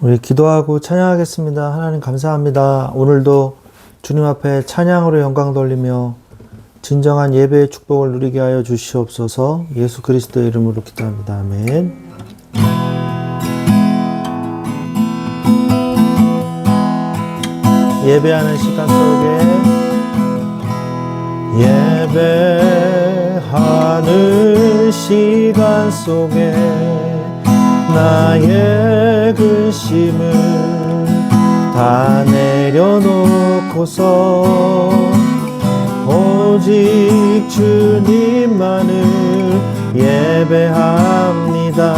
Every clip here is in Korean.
우리 기도하고 찬양하겠습니다. 하나님 감사합니다. 오늘도 주님 앞에 찬양으로 영광 돌리며 진정한 예배의 축복을 누리게 하여 주시옵소서. 예수 그리스도의 이름으로 기도합니다. 아멘. 예배하는 시간 속에 예배하는 시간 속에 나의 근심을 다 내려놓고서 오직 주님만을 예배합니다.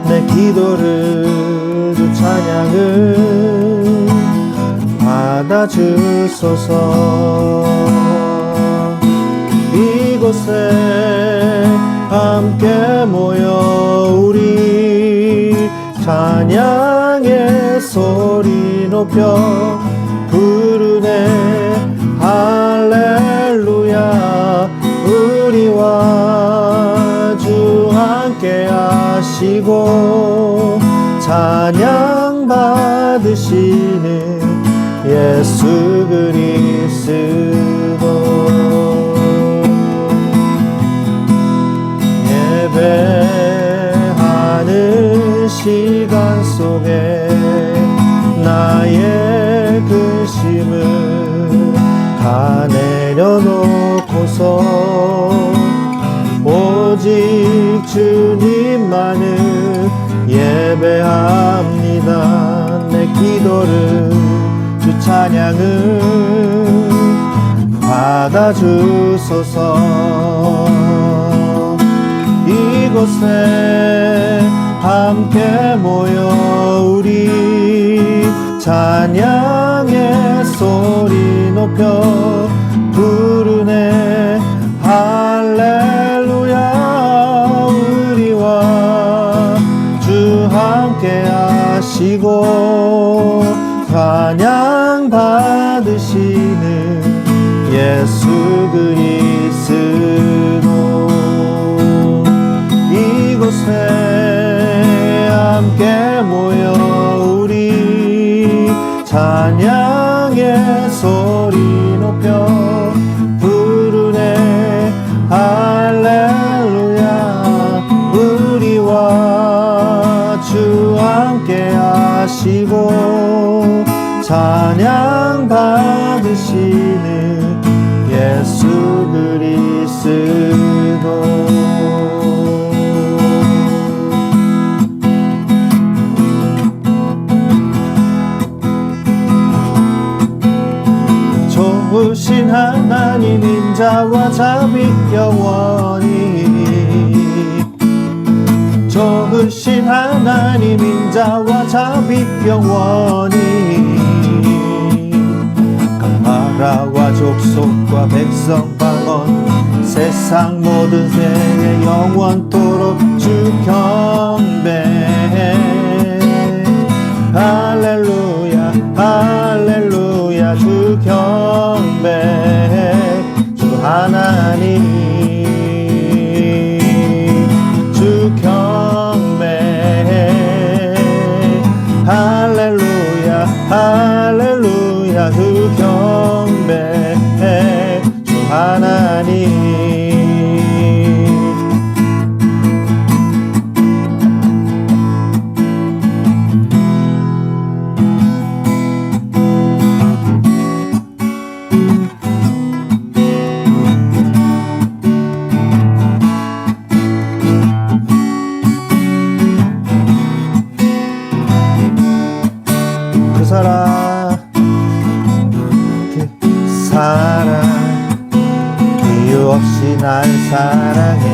내 기도를 주 찬양을 받아주소서. 이곳에 함께 모여 우리 찬양의 소리 높여 부르네. 할렐루야. 우리와 주 함께 하시고 찬양 받으시는 예수 그리스도. 예배하는 시간 속에 나의 근심을 다 내려놓고서 오직 주님만을 예배합니다. 내 기도를 주 찬양을 받아주소서. 이곳에 함께 모여 우리 찬양의 소리 높여 부르네. 할렐루야. 우리와 주 함께 하시고 찬양 받으시는 예수 그리스도. 이곳에 함께 모여 우리 찬양의 소리 높여 부르네. 할렐루야. 우리와 주 함께 하시고 찬양 받으시는 예수 그리스도. 좋으신 하나님 인자와 자비 영원히. 좋으신 하나님 인자와 자비 영원히. 나라와 족속과 백성 방언 세상 모든 세계 영원토록 주 경배해. 할렐루야. 할렐루야. 주 경배해. 주 하나님 주 경배해. 할렐루야. 할렐루야. 주 경배해. 주 하나님. 그 사랑 이유 없이 날 사랑해.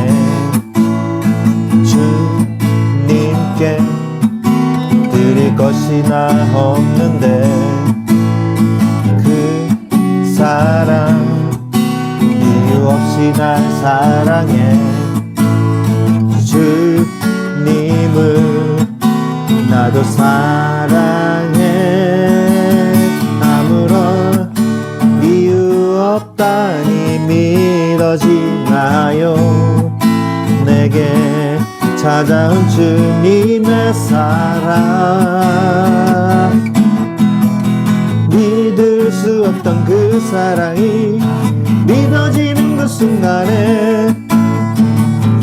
주님께 드릴 것이 나 없는데 그 사랑 이유 없이 날 사랑해. 주님을 나도 사랑해. 아무런 이유 없다니 믿어지나요? 내게 찾아온 주님의 사랑. 그 사랑이 믿어지는 그 순간에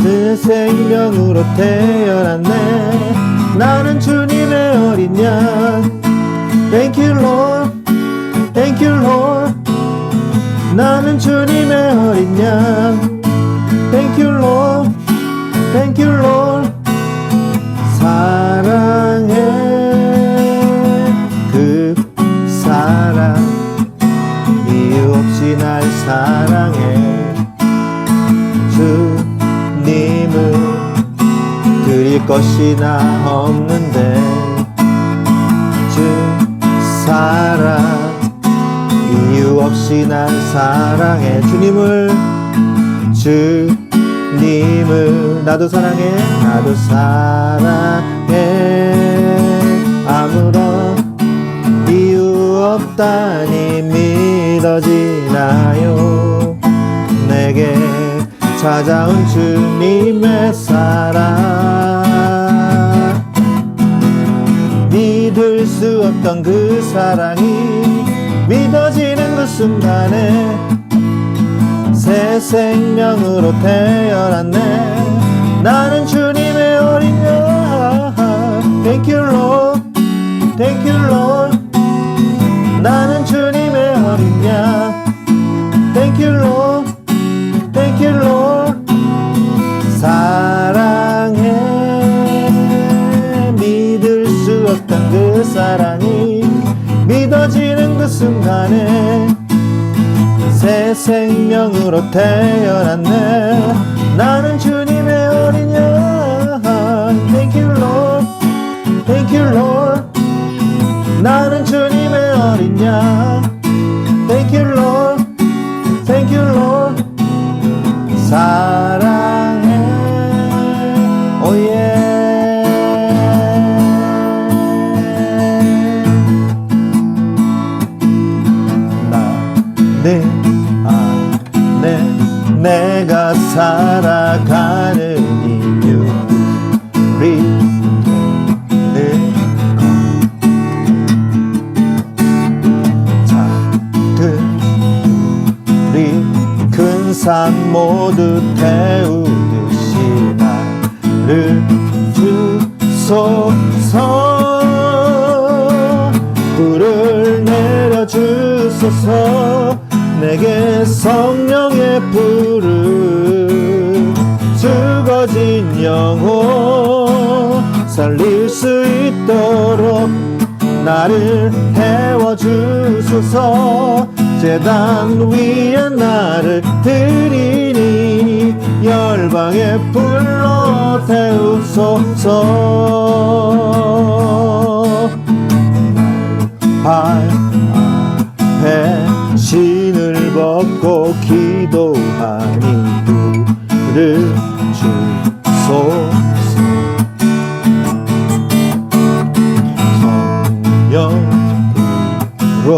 새 생명으로 태어났네. 나는 주님의 어린 양. Thank you Lord, Thank you Lord. 나는 주님의 어린 양. Thank you Lord, Thank you Lord. 사랑해 그 사랑, 이유 없이 날 사랑해. 주님을 드릴 것이 나 없는데 주 사랑, 이유 없이 날 사랑해. 주님을 나도 사랑해. 나도 사랑해. 아무런 이유 없다니 믿어지나요? 내게 찾아온 주님의 사랑, 믿을 수 없던 그 사랑이 믿어지는 그 순간에 새 생명으로 태어났네. 나는 주님의 어린 양. Thank you Lord, Thank you Lord. 나는 주님의 어린 양. Thank you Lord, Thank you Lord. 사랑해 믿을 수 없던 그 사랑이 믿어지는 그 순간에 새 생명으로 태어났네. 나는 주님의 어린 양. Thank you Lord, Thank you Lord. 나는 주님의 어린 양. Thank you Lord, Thank you Lord. 사랑해. Oh yeah. 내 안에 내가 살아가는 이유를 작은 우리 큰 산 모두 태우듯이 나를 주소서. 불을 내려주소서. 내게 성령의 불을 죽어진 영혼 살릴 수 있도록 나를 태워주소서. 제단 위에 나를 드리니 열방의 불로 태우소서. 발 앞에 신을 벗고 기도하니 불을 주소서. 성령으로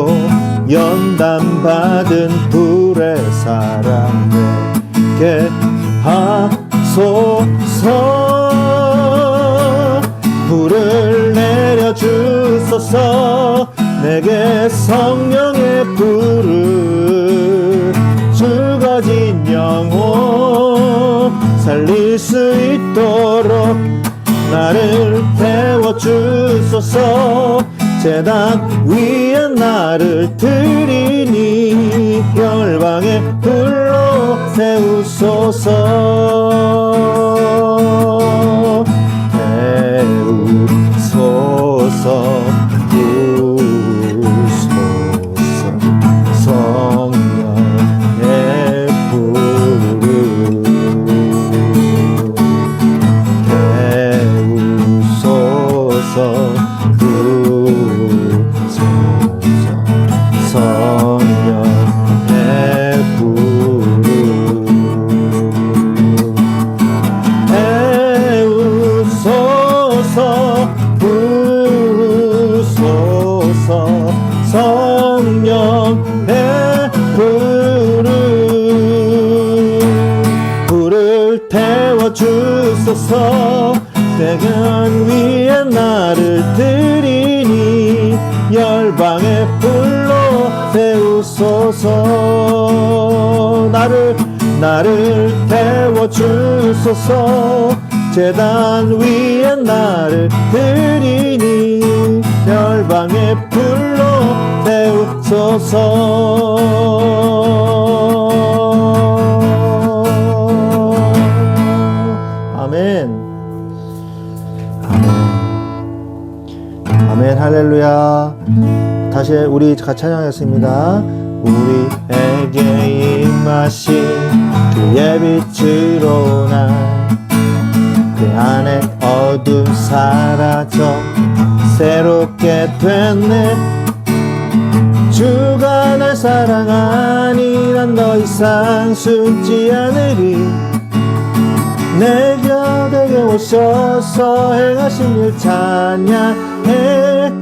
연단받은 불의 사랑 내게 하소서. 불을 내려주소서. 내게 성령의 불을 죽어진 영혼 살릴 수 있도록 나를 태워주소서. 제단 위에 나를 드리니 열방의 불로 태우소서. 태우소서. 성령의 불을 태우소서. 성령의 불을 태우소서. 부소서. 성령의 불을 태워주소서. 대강 위에 나를 드리니 열방의 불로 태우소서. 나를 태워주소서. 제단 위에 나를 드리니 열방의 불로 태우소서. 아멘. 아멘. 아멘. 할렐루야. 다시 우리 같이 찬양하겠습니다. 우리에게 임하신 주의 빛으로 날 그 안에 어둠 사라져 새롭게 됐네. 주가 날 사랑하니 난 더 이상 숨지 않으리. 내 곁에 오셔서 행하신 일 찬양해.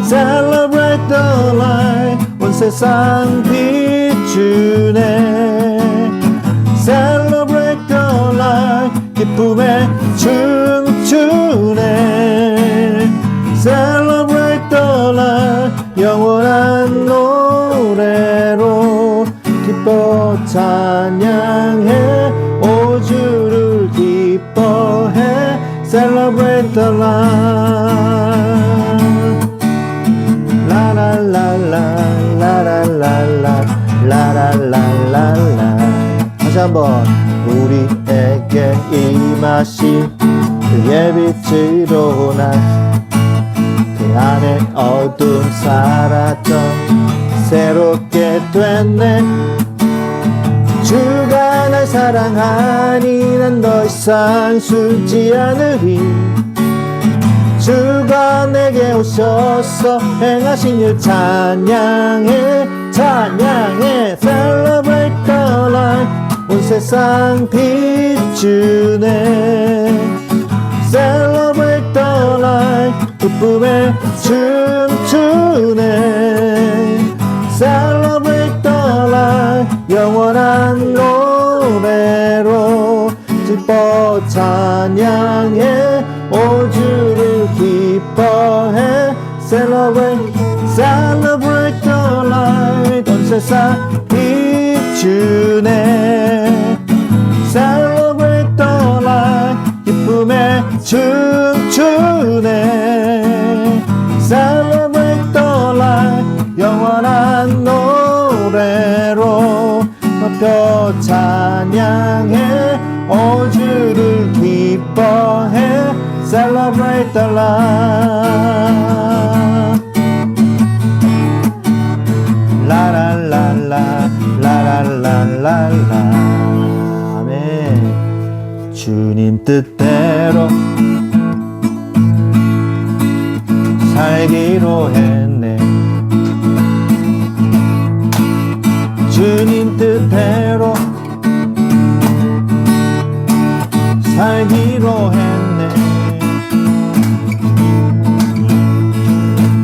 Celebrate the light. 온 세상 비추네. Celebrate the light. 기쁨에 춤추네. Celebrate the light. 영원한 노래로 기뻐 찬양해. 오 주를 기뻐해. Celebrate the light. 라라라라라라라라라라라. 다시 한번. 우리에게 임하신 그의 빛으로 날 그 안에 어둠 사라져 새롭게 됐네. 주가 날 사랑하니 난 더 이상 숨지 않으리. 주가 내게 오셔서 행하신 일 찬양해. 찬양해. Celebrate the light. 온 세상 비추네. Celebrate the light. 기쁨에 춤추네. Celebrate the light. 영원한 노래로 기뻐 찬양해. 오 주를 기뻐해. Celebrate, celebrate the light. 온 세상 비추네. Celebrate the light. 기쁨에 춤추네. Celebrate the light. 영원한 노래로 높여 찬양해. 오 주를 기뻐해. Celebrate the light. 라라라라 라라라라라. 아멘. 주님 뜻대로 살기로 했네. 주님 뜻대로 살기로 했네.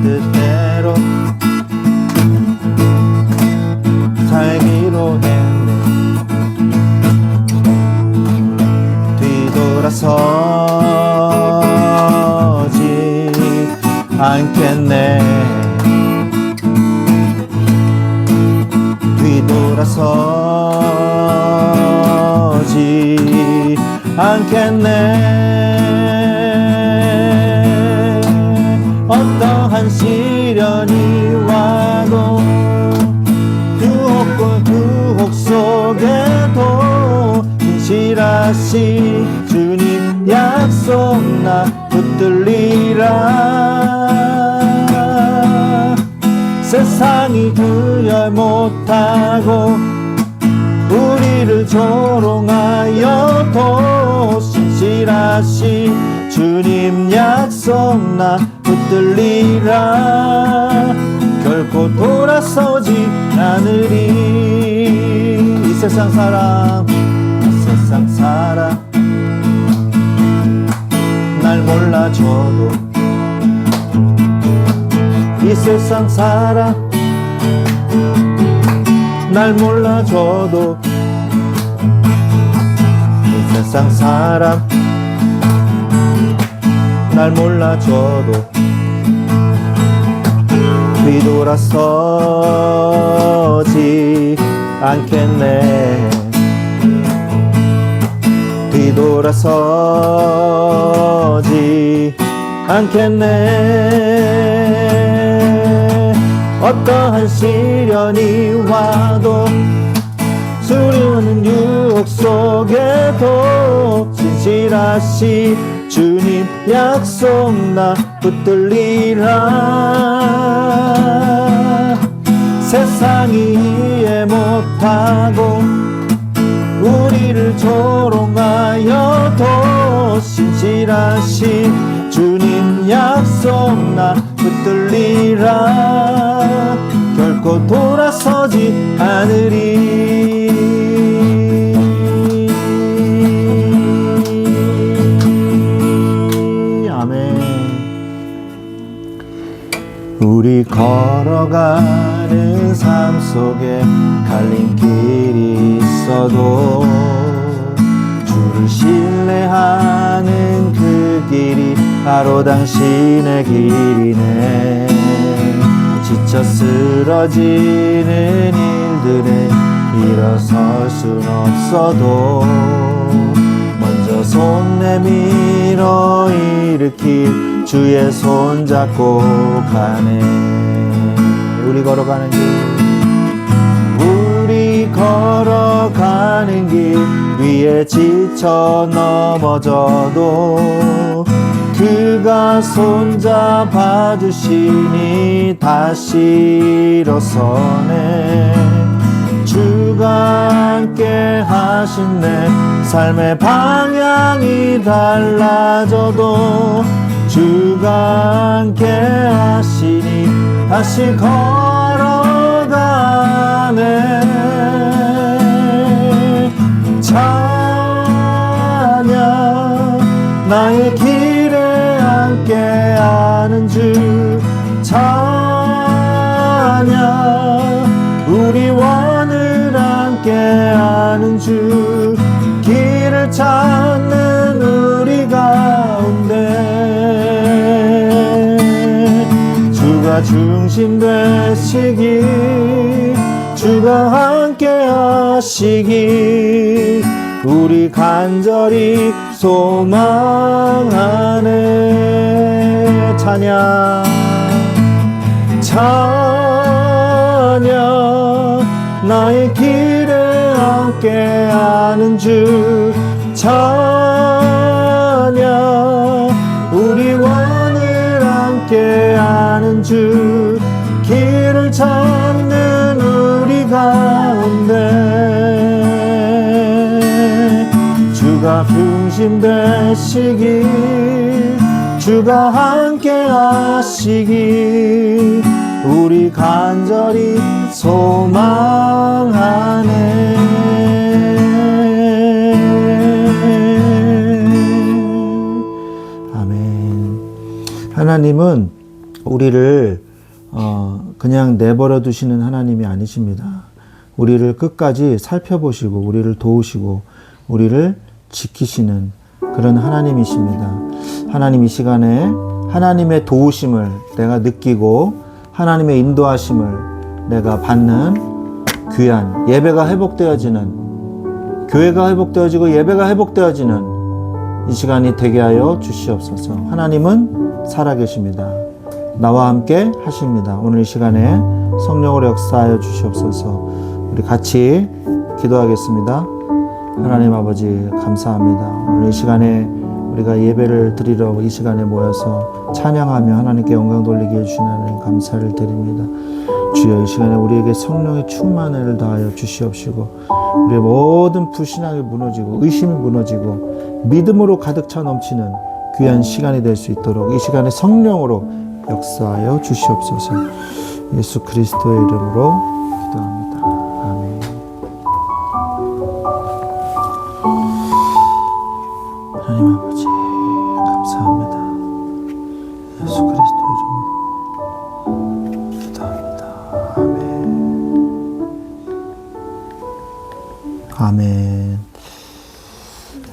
뜻대로 살기로 했네. 뒤돌아서지 않겠네. 뒤돌아서지 않겠네. 어떠한 시련이 와도 유혹 속에도 진실하신 주님 약속 나 붙들리라. 세상이 구별 못하고 우리를 조롱하여도 신실하신 주님 약속 나 붙들리라. 결코 돌아서지 않으리. 이 세상 사람 날 몰라줘도 이 세상 사람 날 몰라줘도 이 세상 사람 날 몰라줘도 뒤돌아서지 않겠네. 뒤돌아서지 않겠네. 어떠한 시련이 와도 수려는 유혹 속에도 진실하시 주님 약속 나 붙들리라. 세상이 이해 못하고 우리를 조롱하여도 신실하신 주님 약속 나 붙들리라. 결코 돌아서지 않으리. 우리 걸어가는 삶 속에 갈림길이 있어도 주를 신뢰하는 그 길이 바로 당신의 길이네. 지쳐 쓰러지는 일들에 일어설 순 없어도 먼저 손 내밀어 일으킬 주의 손 잡고 가네. 우리 걸어가는 길 위에 지쳐 넘어져도 그가 손잡아 주시니 다시 일어서네. 주가 함께 하신 내 삶의 방향이 달라져도 주가 함께 하시니 다시 걸어가네. 찬양 나의 길에 함께하는 주. 찬양 우리 원을 함께하는 주. 길을 찾는 우리 가운데 주가 중심 되시기, 주가 함께 하시기 우리 간절히 소망하네. 찬양 찬양 나의 길에 함께하는 주. 찬양 우리 원을 함께하는 주. 길을 찾는 우리 가운데 주가 중심 되시기, 주가 함께 하시기 우리 간절히 소망하네. 아멘. 하나님은 우리를 그냥 내버려 두시는 하나님이 아니십니다. 우리를 끝까지 살펴보시고 우리를 도우시고 우리를 지키시는 그런 하나님이십니다. 하나님 이 시간에 하나님의 도우심을 내가 느끼고 하나님의 인도하심을 내가 받는 귀한 예배가 회복되어지는, 교회가 회복되어지고 예배가 회복되어지는 이 시간이 되게 하여 주시옵소서. 하나님은 살아계십니다. 나와 함께 하십니다. 오늘 이 시간에 성령으로 역사하여 주시옵소서. 우리 같이 기도하겠습니다. 하나님 아버지 감사합니다. 오늘 이 시간에 우리가 예배를 드리러 이 시간에 모여서 찬양하며 하나님께 영광 돌리게 해주신 하나님 감사를 드립니다. 주여 이 시간에 우리에게 성령의 충만을 다하여 주시옵시고 우리의 모든 불신앙이 무너지고 의심이 무너지고 믿음으로 가득 차 넘치는 귀한 시간이 될 수 있도록 이 시간에 성령으로 역사하여 주시옵소서. 예수 그리스도의 이름으로 기도합니다. 아멘. 하나님 아버지 감사합니다. 예수 그리스도 이름으로 기도합니다. 아멘. 아멘.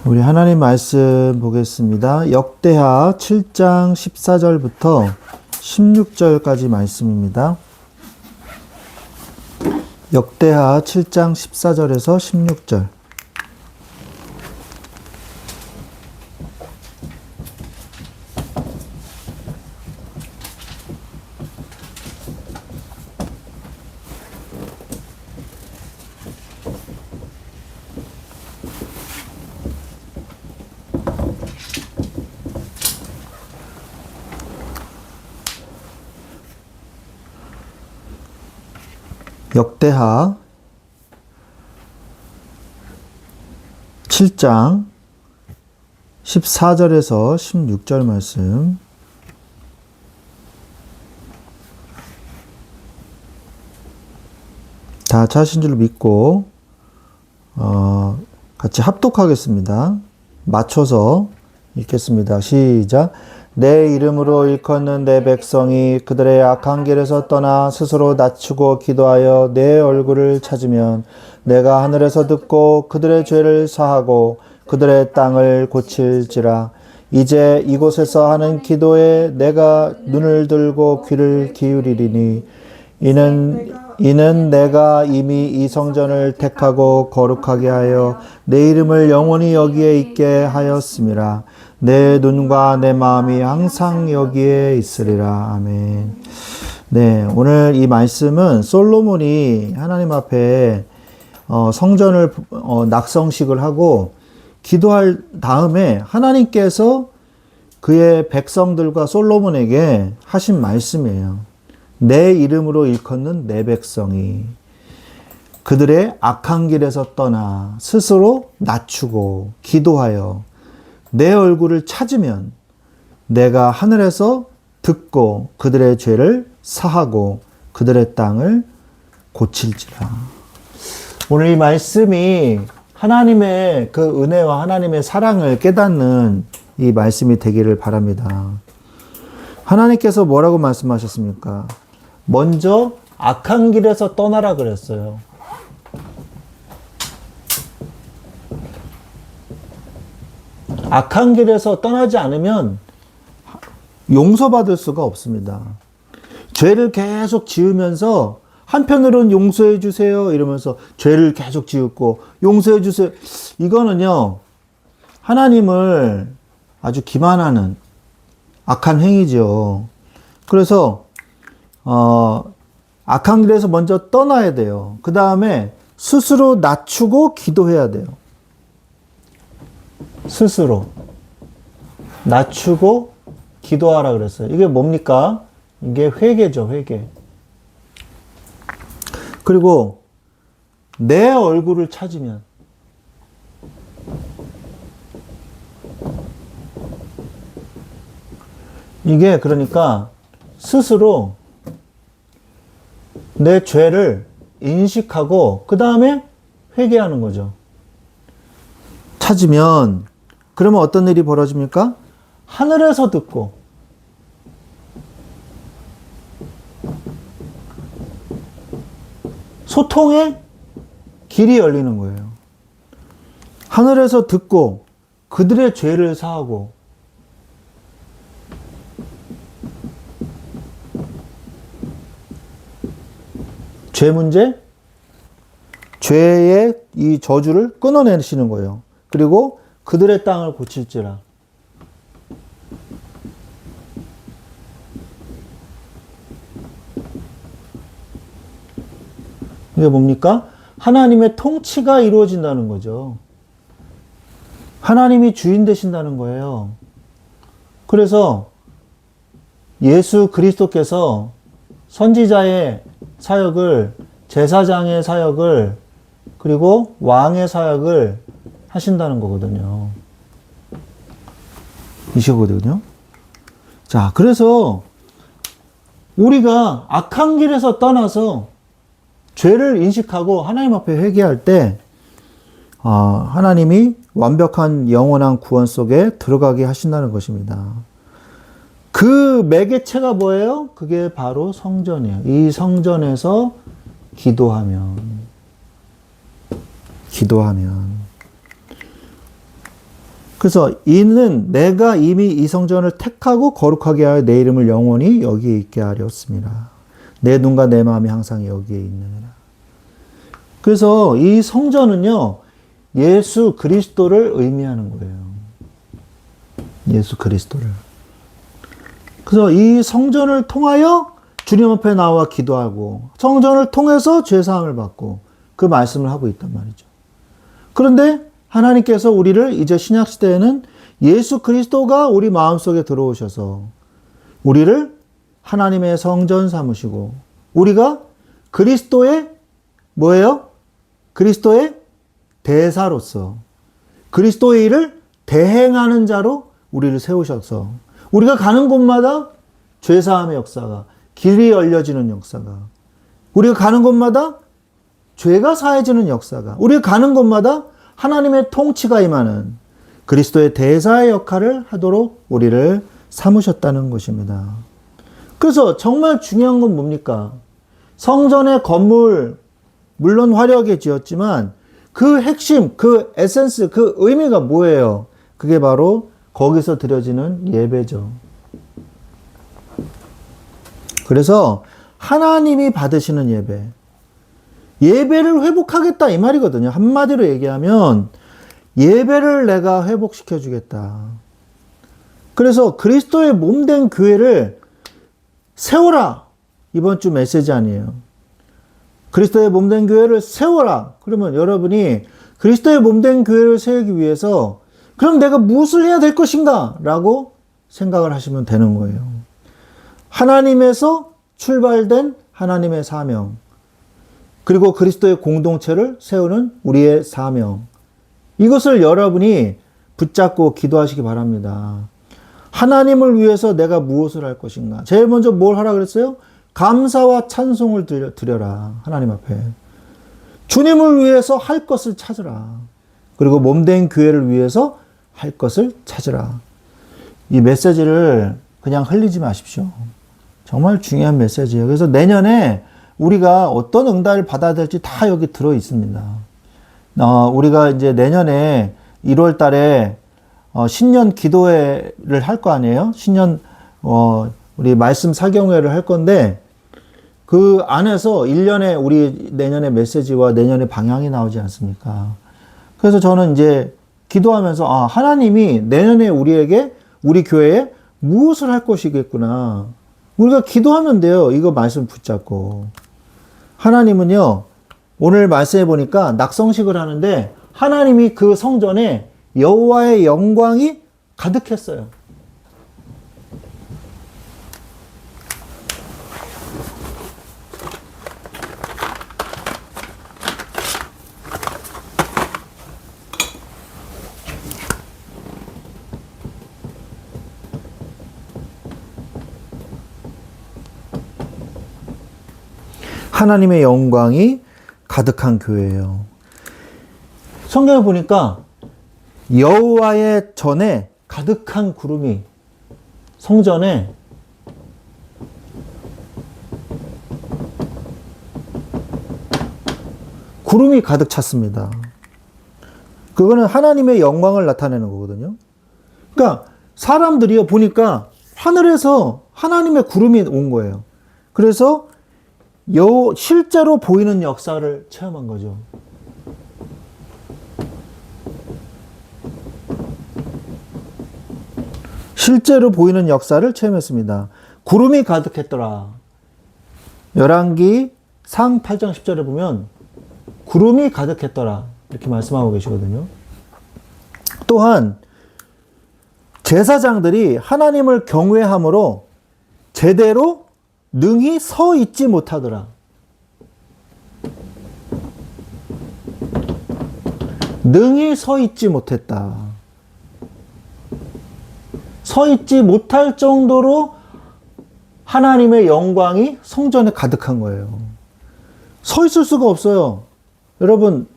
우리 하나님 말씀 보겠습니다. 역대하 7장 14절부터 16절까지 말씀입니다. 역대하 7장 14절에서 16절. 역대하 7장 14절에서 16절 말씀. 다 찾으신 줄 믿고 같이 합독하겠습니다. 맞춰서 읽겠습니다. 시작. 내 이름으로 일컫는 내 백성이 그들의 악한 길에서 떠나 스스로 낮추고 기도하여 내 얼굴을 찾으면 내가 하늘에서 듣고 그들의 죄를 사하고 그들의 땅을 고칠지라. 이제 이곳에서 하는 기도에 내가 눈을 들고 귀를 기울이리니 이는 내가 이미 이 성전을 택하고 거룩하게 하여 내 이름을 영원히 여기에 있게 하였음이라. 내 눈과 내 마음이 항상 여기에 있으리라. 아멘. 네, 오늘 이 말씀은 솔로몬이 하나님 앞에 성전을 낙성식을 하고 기도할 다음에 하나님께서 그의 백성들과 솔로몬에게 하신 말씀이에요. 내 이름으로 일컫는 내 백성이 그들의 악한 길에서 떠나 스스로 낮추고 기도하여 내 얼굴을 찾으면 내가 하늘에서 듣고 그들의 죄를 사하고 그들의 땅을 고칠지라. 오늘 이 말씀이 하나님의 그 은혜와 하나님의 사랑을 깨닫는 이 말씀이 되기를 바랍니다. 하나님께서 뭐라고 말씀하셨습니까? 먼저 악한 길에서 떠나라 그랬어요. 악한 길에서 떠나지 않으면 용서받을 수가 없습니다. 죄를 계속 지으면서 한편으로는 용서해 주세요 이러면서 죄를 계속 지었고 용서해 주세요. 이거는요, 하나님을 아주 기만하는 악한 행위죠. 그래서 악한 길에서 먼저 떠나야 돼요. 그 다음에 스스로 낮추고 기도해야 돼요. 스스로 낮추고 기도하라 그랬어요. 이게 뭡니까? 이게 회개죠, 회개. 그리고 내 얼굴을 찾으면 이게 그러니까 스스로 내 죄를 인식하고 그 다음에 회개하는 거죠. 찾으면 그러면 어떤 일이 벌어집니까? 하늘에서 듣고 소통의 길이 열리는 거예요. 하늘에서 듣고 그들의 죄를 사하고 죄 문제, 죄의 이 저주를 끊어내시는 거예요. 그리고 그들의 땅을 고칠지라. 이게 뭡니까? 하나님의 통치가 이루어진다는 거죠. 하나님이 주인 되신다는 거예요. 그래서 예수 그리스도께서 선지자의 사역을, 제사장의 사역을, 그리고 왕의 사역을 하신다는 거거든요. 이시거든요. 자, 그래서 우리가 악한 길에서 떠나서 죄를 인식하고 하나님 앞에 회개할 때 하나님이 완벽한 영원한 구원 속에 들어가게 하신다는 것입니다. 그 매개체가 뭐예요? 그게 바로 성전이에요. 이 성전에서 기도하면 그래서 이는 내가 이미 이 성전을 택하고 거룩하게 하여 내 이름을 영원히 여기에 있게 하렸습니다. 내 눈과 내 마음이 항상 여기에 있느니라. 그래서 이 성전은요, 예수 그리스도를 의미하는 거예요. 예수 그리스도를. 그래서 이 성전을 통하여 주님 앞에 나와 기도하고 성전을 통해서 죄사함을 받고 그 말씀을 하고 있단 말이죠. 그런데 하나님께서 우리를 이제 신약시대에는 예수 그리스도가 우리 마음속에 들어오셔서 우리를 하나님의 성전 삼으시고 우리가 그리스도의 뭐예요? 그리스도의 대사로서 그리스도의 일을 대행하는 자로 우리를 세우셔서 우리가 가는 곳마다 죄사함의 역사가, 길이 열려지는 역사가, 우리가 가는 곳마다 죄가 사해지는 역사가, 우리가 가는 곳마다 하나님의 통치가 임하는 그리스도의 대사의 역할을 하도록 우리를 삼으셨다는 것입니다. 그래서 정말 중요한 건 뭡니까? 성전의 건물, 물론 화려하게 지었지만 그 핵심, 그 에센스, 그 의미가 뭐예요? 그게 바로 거기서 드려지는 예배죠. 그래서 하나님이 받으시는 예배, 예배를 회복하겠다 이 말이거든요. 한마디로 얘기하면 예배를 내가 회복시켜 주겠다. 그래서 그리스도의 몸된 교회를 세워라. 이번 주 메시지 아니에요. 그리스도의 몸된 교회를 세워라. 그러면 여러분이 그리스도의 몸된 교회를 세우기 위해서 그럼 내가 무엇을 해야 될 것인가? 라고 생각을 하시면 되는 거예요. 하나님에서 출발된 하나님의 사명, 그리고 그리스도의 공동체를 세우는 우리의 사명, 이것을 여러분이 붙잡고 기도하시기 바랍니다. 하나님을 위해서 내가 무엇을 할 것인가? 제일 먼저 뭘 하라 그랬어요? 감사와 찬송을 드려라. 하나님 앞에. 주님을 위해서 할 것을 찾으라. 그리고 몸된 교회를 위해서 할 것을 찾으라. 이 메시지를 그냥 흘리지 마십시오. 정말 중요한 메시지예요. 그래서 내년에 우리가 어떤 응답을 받아야 될지 다 여기 들어 있습니다. 우리가 이제 내년에 1월 달에 신년 기도회를 할 거 아니에요? 신년 우리 말씀 사경회를 할 건데 그 안에서 1년에 우리 내년의 메시지와 내년의 방향이 나오지 않습니까? 그래서 저는 이제 기도하면서 하나님이 내년에 우리에게 우리 교회에 무엇을 할 것이겠구나. 우리가 기도하면 돼요. 이거 말씀 붙잡고. 하나님은요. 오늘 말씀해 보니까 낙성식을 하는데 하나님이 그 성전에 여호와의 영광이 가득했어요. 하나님의 영광이 가득한 교회예요. 성경에 보니까 여호와의 전에 가득한 구름이 성전에 구름이 가득 찼습니다. 그거는 하나님의 영광을 나타내는 거거든요. 그러니까 사람들이요 보니까 하늘에서 하나님의 구름이 온 거예요. 그래서 실제로 보이는 역사를 체험한 거죠. 실제로 보이는 역사를 체험했습니다. 구름이 가득했더라. 열왕기 상 8장 10절에 보면 구름이 가득했더라. 이렇게 말씀하고 계시거든요. 또한 제사장들이 하나님을 경외함으로 제대로 능히 서 있지 못하더라. 능히 서 있지 못했다. 서 있지 못할 정도로 하나님의 영광이 성전에 가득한 거예요. 서 있을 수가 없어요. 여러분,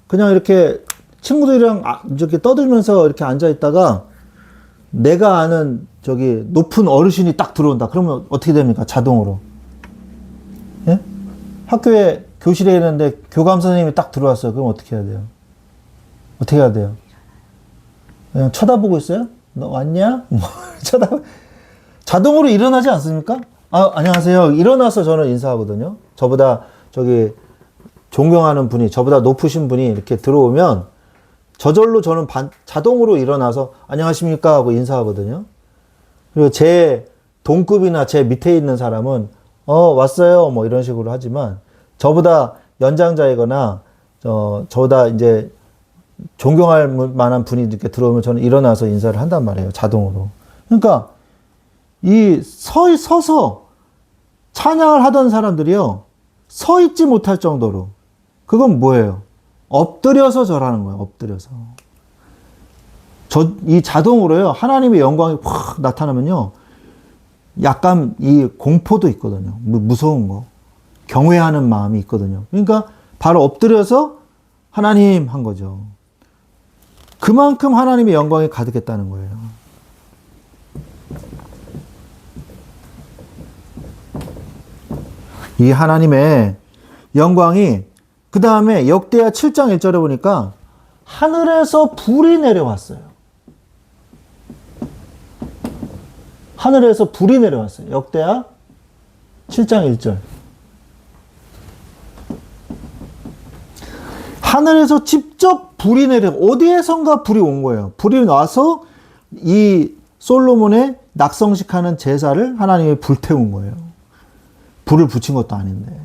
그냥 이렇게 친구들이랑 이렇게 떠들면서 이렇게 앉아 있다가 내가 아는 저기 높은 어르신이 딱 들어온다. 그러면 어떻게 됩니까? 자동으로. 예? 학교에 교실에 있는데 교감 선생님이 딱 들어왔어요. 그럼 어떻게 해야 돼요? 어떻게 해야 돼요? 그냥 쳐다보고 있어요? 너 왔냐? 자동으로 일어나지 않습니까? 안녕하세요. 일어나서 저는 인사하거든요. 저보다 저기 존경하는 분이, 저보다 높으신 분이 이렇게 들어오면 저절로 저는 자동으로 일어나서 안녕하십니까 하고 인사하거든요. 그리고 제 동급이나 제 밑에 있는 사람은 왔어요 뭐 이런 식으로 하지만 저보다 연장자이거나 저보다 이제 존경할 만한 분이 이렇게 들어오면 저는 일어나서 인사를 한단 말이에요. 자동으로. 그러니까 이 서서 찬양을 하던 사람들이요. 서 있지 못할 정도로 그건 뭐예요? 엎드려서 절하는 거예요. 엎드려서. 이 자동으로요. 하나님의 영광이 확 나타나면요. 약간 이 공포도 있거든요. 무서운 거. 경외하는 마음이 있거든요. 그러니까 바로 엎드려서 하나님 한 거죠. 그만큼 하나님의 영광이 가득했다는 거예요. 이 하나님의 영광이 그 다음에 역대하 7장 1절에 보니까 하늘에서 불이 내려왔어요. 하늘에서 불이 내려왔어요. 역대하 7장 1절. 하늘에서 직접 불이 어디에선가 불이 온 거예요. 불이 와서 이 솔로몬의 낙성식하는 제사를 하나님이 불태운 거예요. 불을 붙인 것도 아닌데.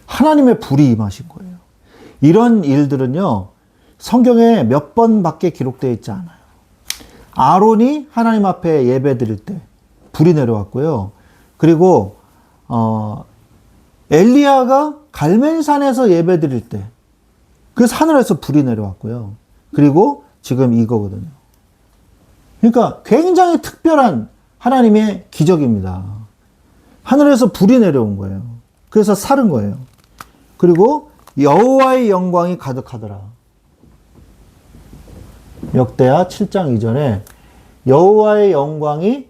하나님의 불이 임하신 거예요. 이런 일들은요, 성경에 몇 번밖에 기록되어 있지 않아요. 아론이 하나님 앞에 예배 드릴 때 불이 내려왔고요. 그리고, 엘리야가 갈멜산에서 예배 드릴 때, 그래서 하늘에서 불이 내려왔고요. 그리고 지금 이거거든요. 그러니까 굉장히 특별한 하나님의 기적입니다. 하늘에서 불이 내려온 거예요. 그래서 살은 거예요. 그리고 여호와의 영광이 가득하더라. 역대하 7장 이전에 여호와의 영광이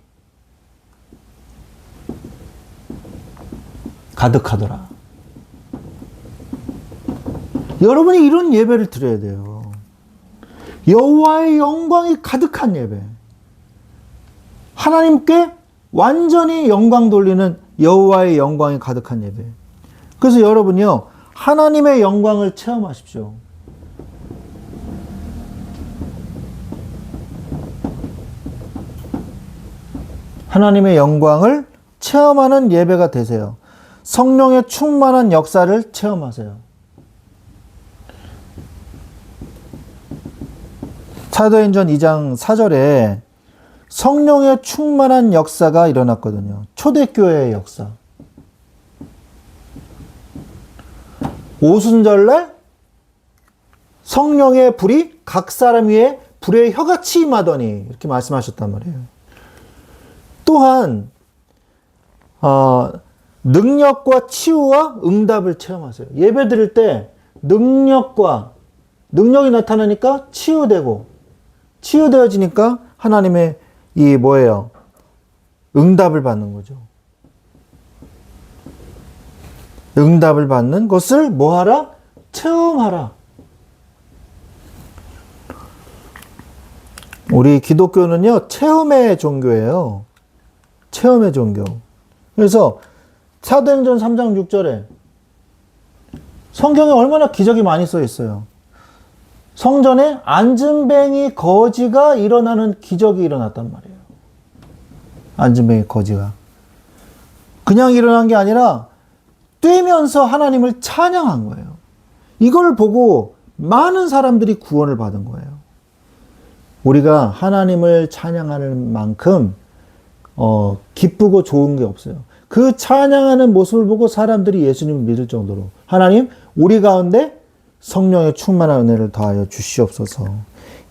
가득하더라. 여러분이 이런 예배를 드려야 돼요. 여호와의 영광이 가득한 예배. 하나님께 완전히 영광 돌리는 여호와의 영광이 가득한 예배. 그래서 여러분이요, 하나님의 영광을 체험하십시오. 하나님의 영광을 체험하는 예배가 되세요. 성령의 충만한 역사를 체험하세요. 사도행전 2장 4절에 성령의 충만한 역사가 일어났거든요. 초대교회의 역사. 오순절날 성령의 불이 각 사람 위에 불의 혀같이 임하더니 이렇게 말씀하셨단 말이에요. 또한 능력과 치유와 응답을 체험하세요. 예배 드릴 때 능력이 나타나니까 치유되어지니까 하나님의 이 뭐예요? 응답을 받는 거죠. 응답을 받는 것을 뭐하라? 체험하라. 우리 기독교는요, 체험의 종교예요. 체험의 종교. 그래서 사도행전 3장 6절에 성경에 얼마나 기적이 많이 써 있어요. 성전에 안진뱅이 거지가 일어나는 기적이 일어났단 말이에요. 안진뱅이 거지가. 그냥 일어난 게 아니라 뛰면서 하나님을 찬양한 거예요. 이걸 보고 많은 사람들이 구원을 받은 거예요. 우리가 하나님을 찬양하는 만큼 기쁘고 좋은 게 없어요. 그 찬양하는 모습을 보고 사람들이 예수님을 믿을 정도로 하나님, 우리 가운데 성령의 충만한 은혜를 더하여 주시옵소서.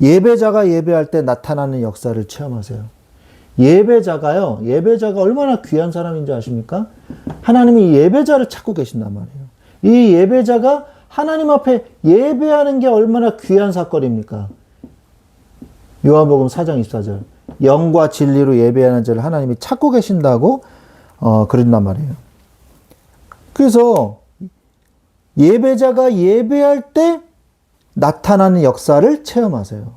예배자가 예배할 때 나타나는 역사를 체험하세요. 예배자가 얼마나 귀한 사람인지 아십니까? 하나님이 예배자를 찾고 계신단 말이에요. 이 예배자가 하나님 앞에 예배하는 게 얼마나 귀한 사건입니까? 요한복음 4장 24절. 영과 진리로 예배하는 자를 하나님이 찾고 계신다고 그런단 말이에요. 그래서 예배자가 예배할 때 나타나는 역사를 체험하세요.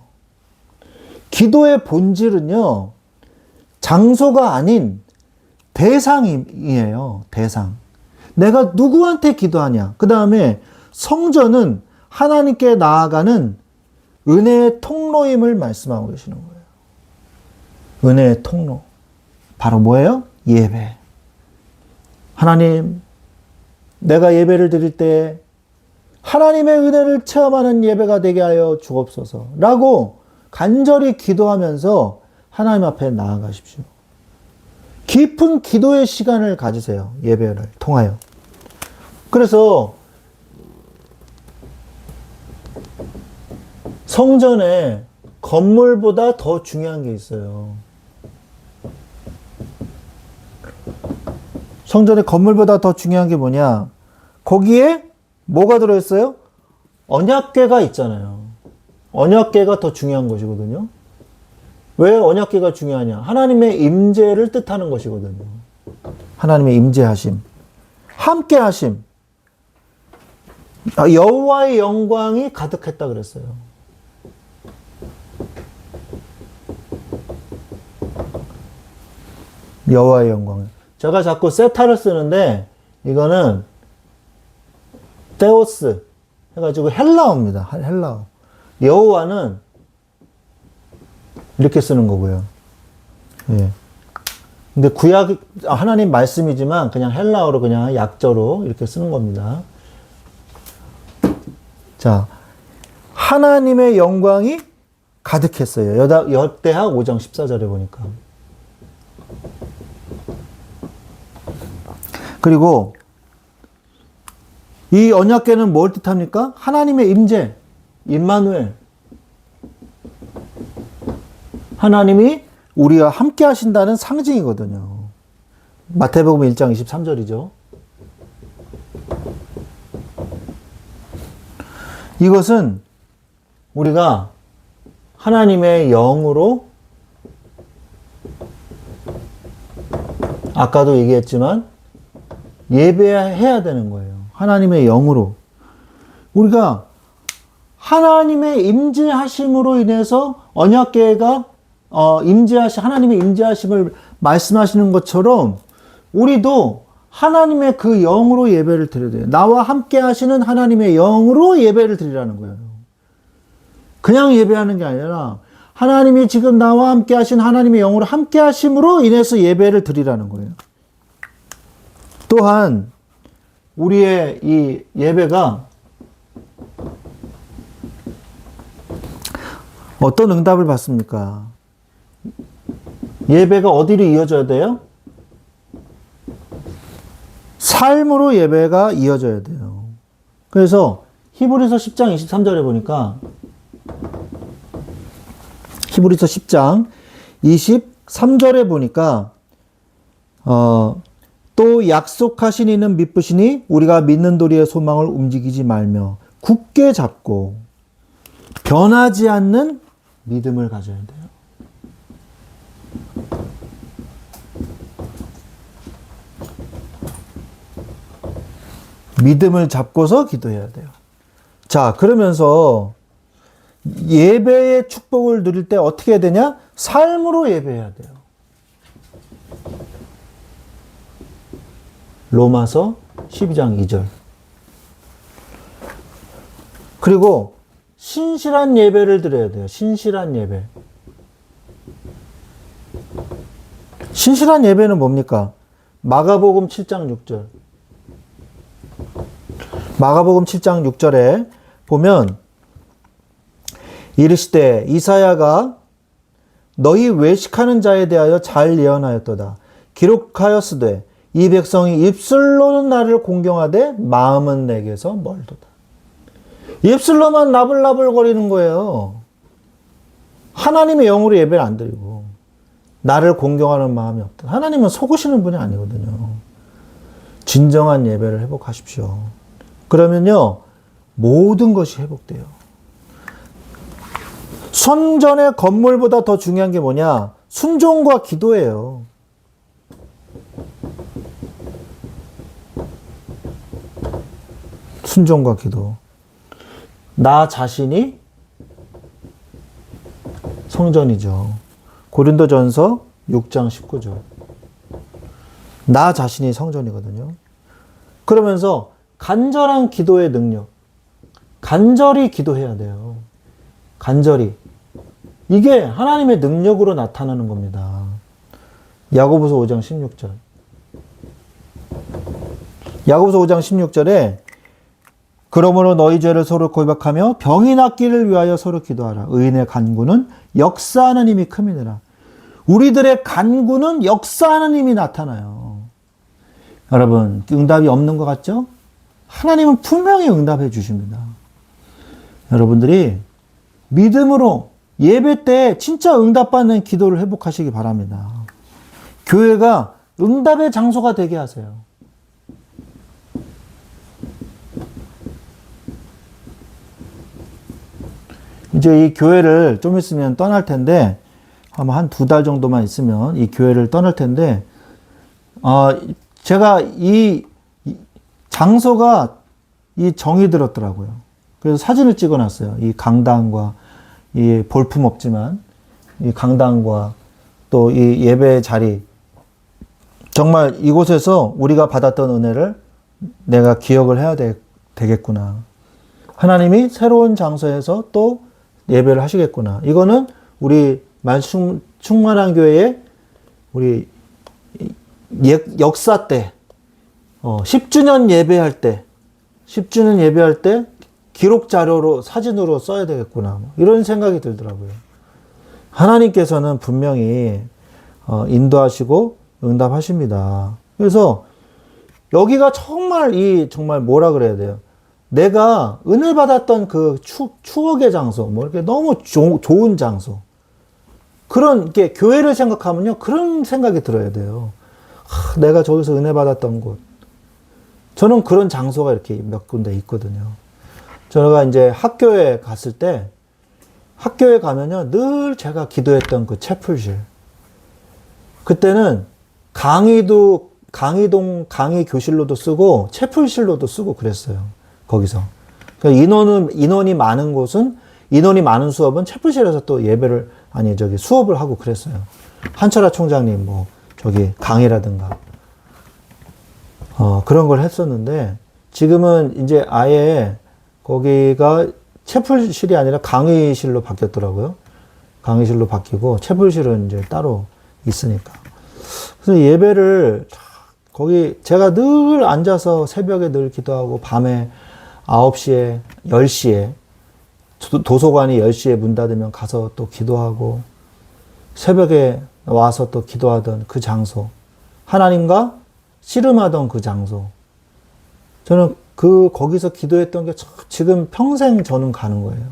기도의 본질은요, 장소가 아닌 대상이에요. 대상. 내가 누구한테 기도하냐. 그 다음에 성전은 하나님께 나아가는 은혜의 통로임을 말씀하고 계시는 거예요. 은혜의 통로. 바로 뭐예요? 예배. 하나님, 내가 예배를 드릴 때 하나님의 은혜를 체험하는 예배가 되게 하여 주옵소서 라고 간절히 기도하면서 하나님 앞에 나아가십시오. 깊은 기도의 시간을 가지세요. 예배를 통하여. 그래서 성전에 건물보다 더 중요한 게 있어요. 성전에 건물보다 더 중요한 게 뭐냐? 거기에 뭐가 들어있어요? 언약궤가 있잖아요. 언약궤가 더 중요한 것이거든요. 왜 언약궤가 중요하냐? 하나님의 임재를 뜻하는 것이거든요. 하나님의 임재하심, 함께하심. 여호와의 영광이 가득했다 그랬어요. 여호와의 영광. 제가 자꾸 세타를 쓰는데 이거는 테오스 해가지고 헬라어입니다. 헬라어. 여호와는 이렇게 쓰는 거고요. 예. 근데 구약 하나님 말씀이지만 그냥 헬라어로 그냥 약저로 이렇게 쓰는 겁니다. 자, 하나님의 영광이 가득했어요. 역대하 5장 14절에 보니까. 그리고 이 언약궤는 뭘 뜻합니까? 하나님의 임재, 임마누엘. 하나님이 우리와 함께 하신다는 상징이거든요. 마태복음 1장 23절이죠. 이것은 우리가 하나님의 영으로, 아까도 얘기했지만 예배해야 되는 거예요. 하나님의 영으로. 우리가 하나님의 임재하심으로 인해서 언약궤가 하나님의 임재하심을 말씀하시는 것처럼 우리도 하나님의 그 영으로 예배를 드려야 돼요. 나와 함께 하시는 하나님의 영으로 예배를 드리라는 거예요. 그냥 예배하는 게 아니라 하나님이 지금 나와 함께 하신 하나님의 영으로 함께 하심으로 인해서 예배를 드리라는 거예요. 또한 우리의 이 예배가 어떤 응답을 받습니까? 예배가 어디로 이어져야 돼요? 삶으로 예배가 이어져야 돼요. 그래서 히브리서 10장 23절에 보니까 히브리서 10장 23절에 보니까 또 약속하신 이는 미쁘시니 우리가 믿는 도리의 소망을 움직이지 말며 굳게 잡고 변하지 않는 믿음을 가져야 돼요. 믿음을 잡고서 기도해야 돼요. 자, 그러면서 예배의 축복을 누릴 때 어떻게 해야 되냐? 삶으로 예배해야 돼요. 로마서 12장 2절. 그리고 신실한 예배를 드려야 돼요. 신실한 예배. 신실한 예배는 뭡니까? 마가복음 7장 6절. 마가복음 7장 6절에 보면 이르시되 이사야가 너희 외식하는 자에 대하여 잘 예언하였도다. 기록하였으되 이 백성이 입술로는 나를 공경하되 마음은 내게서 멀도다. 입술로만 나불나불 거리는 거예요. 하나님의 영으로 예배를 안 드리고 나를 공경하는 마음이 없다. 하나님은 속으시는 분이 아니거든요. 진정한 예배를 회복하십시오. 그러면요, 모든 것이 회복돼요. 성전의 건물보다 더 중요한 게 뭐냐? 순종과 기도예요. 순종과 기도. 나 자신이 성전이죠. 고린도전서 6장 19절. 나 자신이 성전이거든요. 그러면서 간절한 기도의 능력. 간절히 기도해야 돼요. 간절히. 이게 하나님의 능력으로 나타나는 겁니다. 야고보서 5장 16절. 야고보서 5장 16절에 그러므로 너희 죄를 서로 고백하며 병이 낫기를 위하여 서로 기도하라. 의인의 간구는 역사하는 힘이 큼이니라. 우리들의 간구는 역사하는 힘이 나타나요. 여러분, 응답이 없는 것 같죠? 하나님은 분명히 응답해 주십니다. 여러분들이 믿음으로 예배 때 진짜 응답받는 기도를 회복하시기 바랍니다. 교회가 응답의 장소가 되게 하세요. 이제 이 교회를 좀 있으면 떠날 텐데, 아마 한 2달 정도만 있으면 이 교회를 떠날 텐데, 제가 이 장소가 이 정이 들었더라고요. 그래서 사진을 찍어 놨어요. 이 강당과 이 볼품 없지만 이 강당과 또 이 예배 자리. 정말 이곳에서 우리가 받았던 은혜를 내가 기억을 해야 되겠구나. 하나님이 새로운 장소에서 또 예배를 하시겠구나. 이거는 우리 말씀 충만한 교회의 우리 역사 때 10주년 예배할 때 10주년 예배할 때 기록 자료로 사진으로 써야 되겠구나. 이런 생각이 들더라고요. 하나님께서는 분명히 인도하시고 응답하십니다. 그래서 여기가 정말 뭐라 그래야 돼요? 내가 은혜 받았던 그 추억의 장소, 뭐 이렇게 너무 좋은 장소. 그런 게 교회를 생각하면요, 그런 생각이 들어야 돼요. 내가 저기서 은혜 받았던 곳. 저는 그런 장소가 이렇게 몇 군데 있거든요. 제가 이제 학교에 갔을 때, 학교에 가면요, 늘 제가 기도했던 그 채플실. 그때는 강의 교실로도 쓰고, 채플실로도 쓰고 그랬어요. 거기서. 그러니까 인원이 많은 곳은, 인원이 많은 수업은 채플실에서 또 수업을 하고 그랬어요. 한철아 총장님, 강의라든가. 그런 걸 했었는데, 지금은 이제 아예 거기가 채플실이 아니라 강의실로 바뀌었더라고요. 강의실로 바뀌고, 채플실은 이제 따로 있으니까. 그래서 예배를, 거기 제가 늘 앉아서 새벽에 늘 기도하고, 밤에 9시에, 10시에, 도서관이 10시에 문 닫으면 가서 또 기도하고, 새벽에 와서 또 기도하던 그 장소, 하나님과 씨름하던 그 장소, 저는 거기서 기도했던 게 지금 평생 저는 가는 거예요.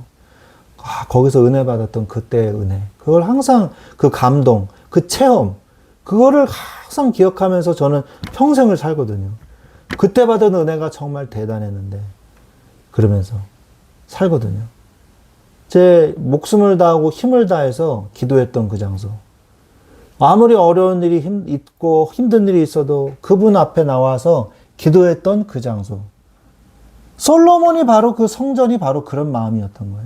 거기서 은혜 받았던 그때의 은혜. 그걸 항상 그 감동, 그 체험, 그거를 항상 기억하면서 저는 평생을 살거든요. 그때 받은 은혜가 정말 대단했는데, 그러면서 살거든요. 제 목숨을 다하고 힘을 다해서 기도했던 그 장소. 아무리 어려운 일이 있고 힘든 일이 있어도 그분 앞에 나와서 기도했던 그 장소. 솔로몬이 바로 그 성전이 바로 그런 마음이었던 거예요.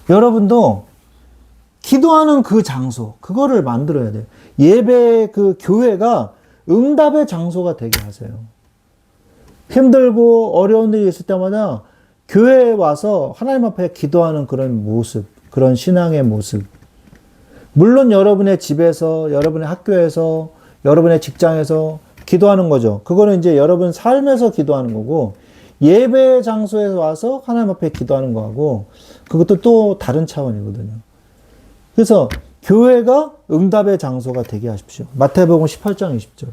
여러분도 기도하는 그 장소, 그거를 만들어야 돼요. 예배 그 교회가 응답의 장소가 되게 하세요. 힘들고 어려운 일이 있을 때마다 교회에 와서 하나님 앞에 기도하는 그런 모습, 그런 신앙의 모습. 물론 여러분의 집에서, 여러분의 학교에서, 여러분의 직장에서 기도하는 거죠. 그거는 이제 여러분 삶에서 기도하는 거고, 예배 장소에서 와서 하나님 앞에 기도하는 거하고, 그것도 또 다른 차원이거든요. 그래서 교회가 응답의 장소가 되게 하십시오. 마태복음 18장 20절.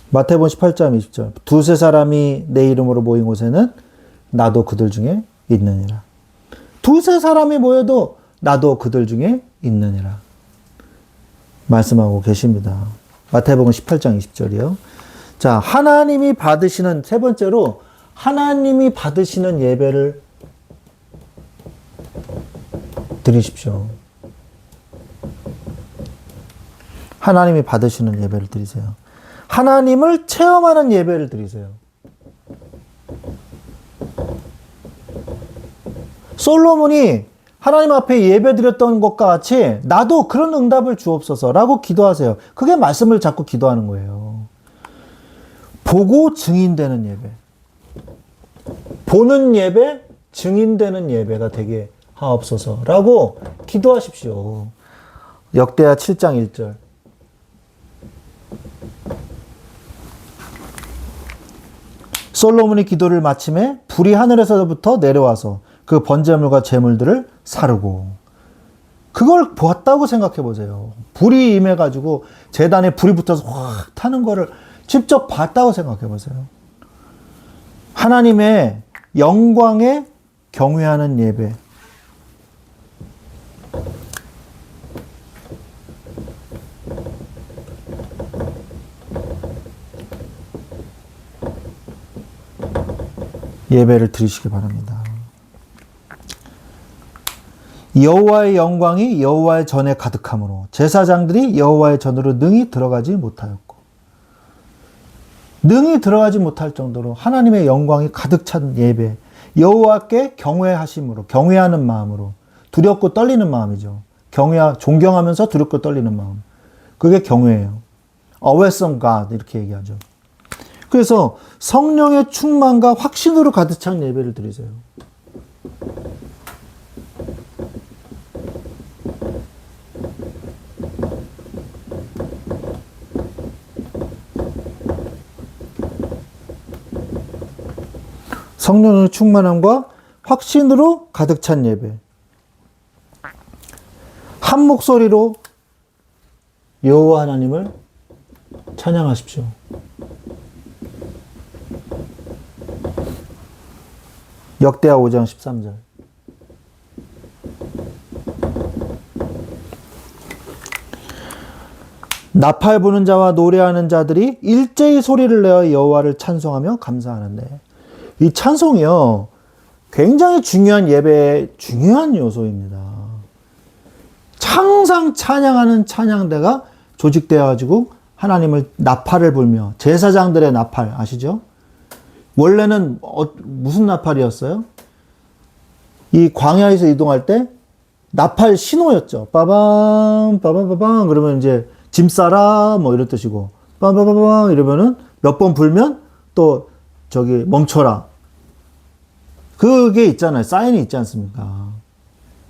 마태복음 18장 20절. 두세 사람이 내 이름으로 모인 곳에는 나도 그들 중에 있느니라. 두세 사람이 모여도 나도 그들 중에 있느니라. 말씀하고 계십니다. 마태복음 18장 20절이요. 자, 하나님이 받으시는, 세 번째로, 하나님이 받으시는 예배를 드리십시오. 하나님이 받으시는 예배를 드리세요. 하나님을 체험하는 예배를 드리세요. 솔로몬이 하나님 앞에 예배 드렸던 것과 같이 나도 그런 응답을 주옵소서라고 기도하세요. 그게 말씀을 자꾸 기도하는 거예요. 보고 증인되는 예배. 보는 예배, 증인되는 예배가 되게 하옵소서라고 기도하십시오. 역대하 7장 1절. 솔로몬이 기도를 마침에 불이 하늘에서부터 내려와서 그 번제물과 제물들을 사르고, 그걸 보았다고 생각해 보세요. 불이 임해가지고 재단에 불이 붙어서 확 타는 거를 직접 봤다고 생각해 보세요. 하나님의 영광에 경외하는 예배. 예배를 드리시기 바랍니다. 여호와의 영광이 여호와의 전에 가득함으로 제사장들이 여호와의 전으로 능히 들어가지 못하였고, 능히 들어가지 못할 정도로 하나님의 영광이 가득 찬 예배, 여호와께 경외하심으로, 경외하는 마음으로, 두렵고 떨리는 마음이죠. 존경하면서 두렵고 떨리는 마음, 그게 경외예요. Awesome God 이렇게 얘기하죠. 그래서 성령의 충만과 확신으로 가득 찬 예배를 드리세요. 성령의 충만함과 확신으로 가득 찬 예배. 한 목소리로 여호와 하나님을 찬양하십시오. 역대하 5장 13절. 나팔 부는 자와 노래하는 자들이 일제히 소리를 내어 여호와를 찬송하며 감사하는데, 이 찬송이요, 굉장히 중요한 예배의 중요한 요소입니다. 항상 찬양하는 찬양대가 조직되어 가지고 하나님을 나팔을 불며, 제사장들의 나팔 아시죠? 원래는 무슨 나팔이었어요? 이 광야에서 이동할 때 나팔 신호였죠. 빠밤 빠밤 빠밤 그러면 이제 짐 싸라 뭐 이런 뜻이고, 빠밤 이러면은 몇 번 불면 또 저기 멈춰라. 그게 있잖아요. 사인이 있지 않습니까?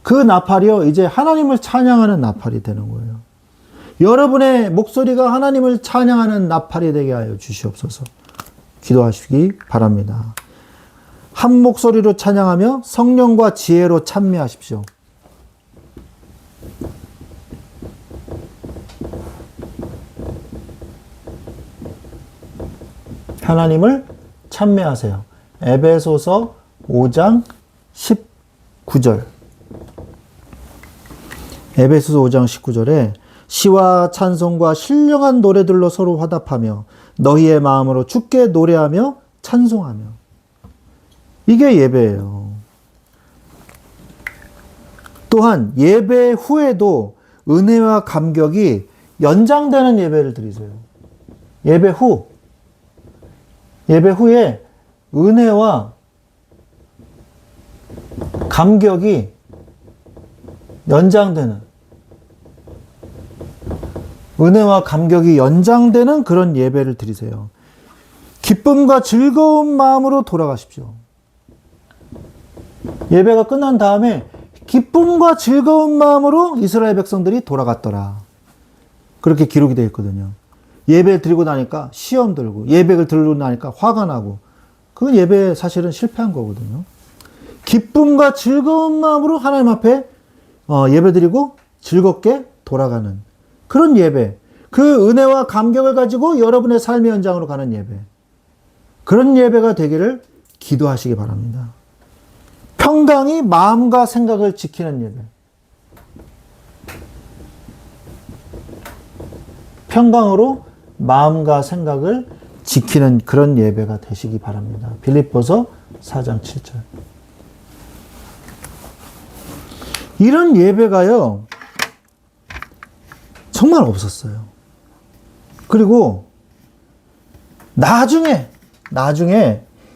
그 나팔이요, 이제 하나님을 찬양하는 나팔이 되는 거예요. 여러분의 목소리가 하나님을 찬양하는 나팔이 되게 하여 주시옵소서. 기도하시기 바랍니다. 한 목소리로 찬양하며 성령과 지혜로 찬미하십시오. 하나님을 찬미하세요. 에베소서 5장 19절. 에베소서 5장 19절에 시와 찬송과 신령한 노래들로 서로 화답하며 너희의 마음으로 주께 노래하며 찬송하며. 이게 예배예요. 또한 예배 후에도 은혜와 감격이 연장되는 예배를 드리세요. 예배 후에 은혜와 감격이 연장되는, 은혜와 감격이 연장되는 그런 예배를 드리세요. 기쁨과 즐거운 마음으로 돌아가십시오. 예배가 끝난 다음에 기쁨과 즐거운 마음으로 이스라엘 백성들이 돌아갔더라. 그렇게 기록이 되어 있거든요. 예배 드리고 나니까 시험 들고, 예배를 드리고 나니까 화가 나고, 그건 예배에 사실은 실패한 거거든요. 기쁨과 즐거운 마음으로 하나님 앞에 예배 드리고 즐겁게 돌아가는 그런 예배, 그 은혜와 감격을 가지고 여러분의 삶의 현장으로 가는 예배, 그런 예배가 되기를 기도하시기 바랍니다. 평강이 마음과 생각을 지키는 예배, 평강으로 마음과 생각을 지키는 그런 예배가 되시기 바랍니다. 빌립보서 4장 7절. 이런 예배가요, 정말 없었어요. 그리고 나중에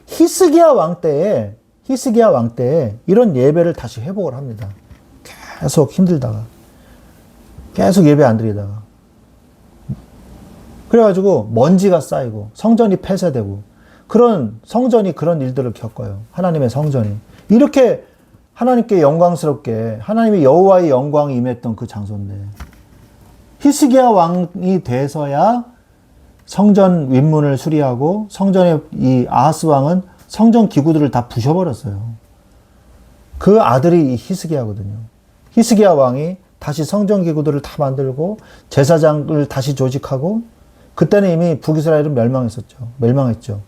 히스기야 왕 때에 이런 예배를 다시 회복을 합니다. 계속 힘들다가, 계속 예배 안 드리다가. 그래가지고 먼지가 쌓이고 성전이 폐쇄되고, 그런 성전이 그런 일들을 겪어요. 하나님의 성전이 이렇게 하나님께 영광스럽게, 하나님의 여호와의 영광이 임했던 그 장소인데, 히스기야 왕이 돼서야 성전 윗문을 수리하고, 성전의 이 아하스 왕은 성전 기구들을 다 부셔버렸어요. 그 아들이 이 히스기야거든요. 히스기야 왕이 다시 성전 기구들을 다 만들고 제사장을 다시 조직하고 그때는 이미 북이스라엘은 멸망했죠.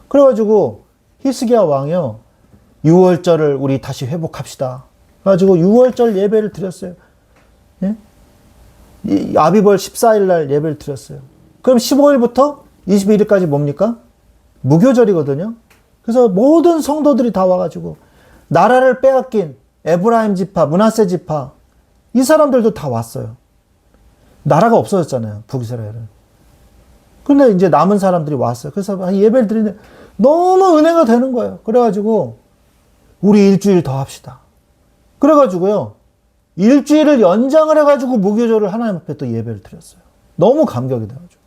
그래가지고 히스기야 왕이요, 6월절을 우리 다시 회복합시다. 그래가지고 6월절 예배를 드렸어요. 예? 이 아비벌 14일 날 예배를 드렸어요. 그럼 15일부터 21일까지 뭡니까? 무교절이거든요. 그래서 모든 성도들이 다 와가지고 나라를 빼앗긴 에브라임 지파, 므낫세 지파, 이 사람들도 다 왔어요. 나라가 없어졌잖아요, 북이스라엘은. 근데 이제 남은 사람들이 왔어요. 그래서 예배를 드리는데 너무 은혜가 되는 거예요. 그래가지고 우리 일주일 더 합시다. 그래가지고요, 일주일을 연장을 해가지고 무교절을 하나님 앞에 또 예배를 드렸어요. 너무 감격이 돼가지고.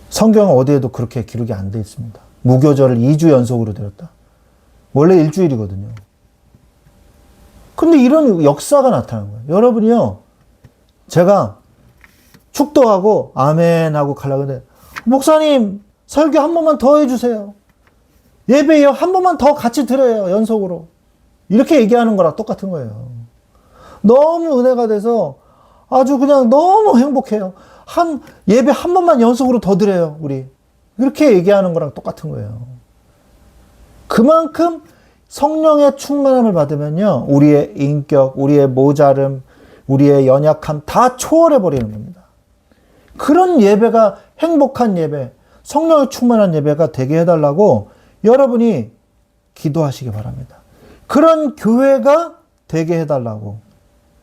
성경은 어디에도 그렇게 기록이 안 돼 있습니다. 무교절을 2주 연속으로 드렸다. 원래 일주일이거든요. 근데 이런 역사가 나타난 거예요. 여러분이요, 제가 축도하고 아멘 하고 가려고 하는데, 목사님 설교 한 번만 더 해주세요. 예배요 한 번만 더 같이 드려요, 연속으로. 이렇게 얘기하는 거랑 똑같은 거예요. 너무 은혜가 돼서 아주 그냥 너무 행복해요. 예배 한 번만 연속으로 더 드려요, 우리. 이렇게 얘기하는 거랑 똑같은 거예요. 그만큼 성령의 충만함을 받으면요, 우리의 인격, 우리의 모자름, 우리의 연약함 다 초월해 버리는 겁니다. 그런 예배가 행복한 예배, 성령의 충만한 예배가 되게 해달라고 여러분이 기도하시기 바랍니다. 그런 교회가 되게 해달라고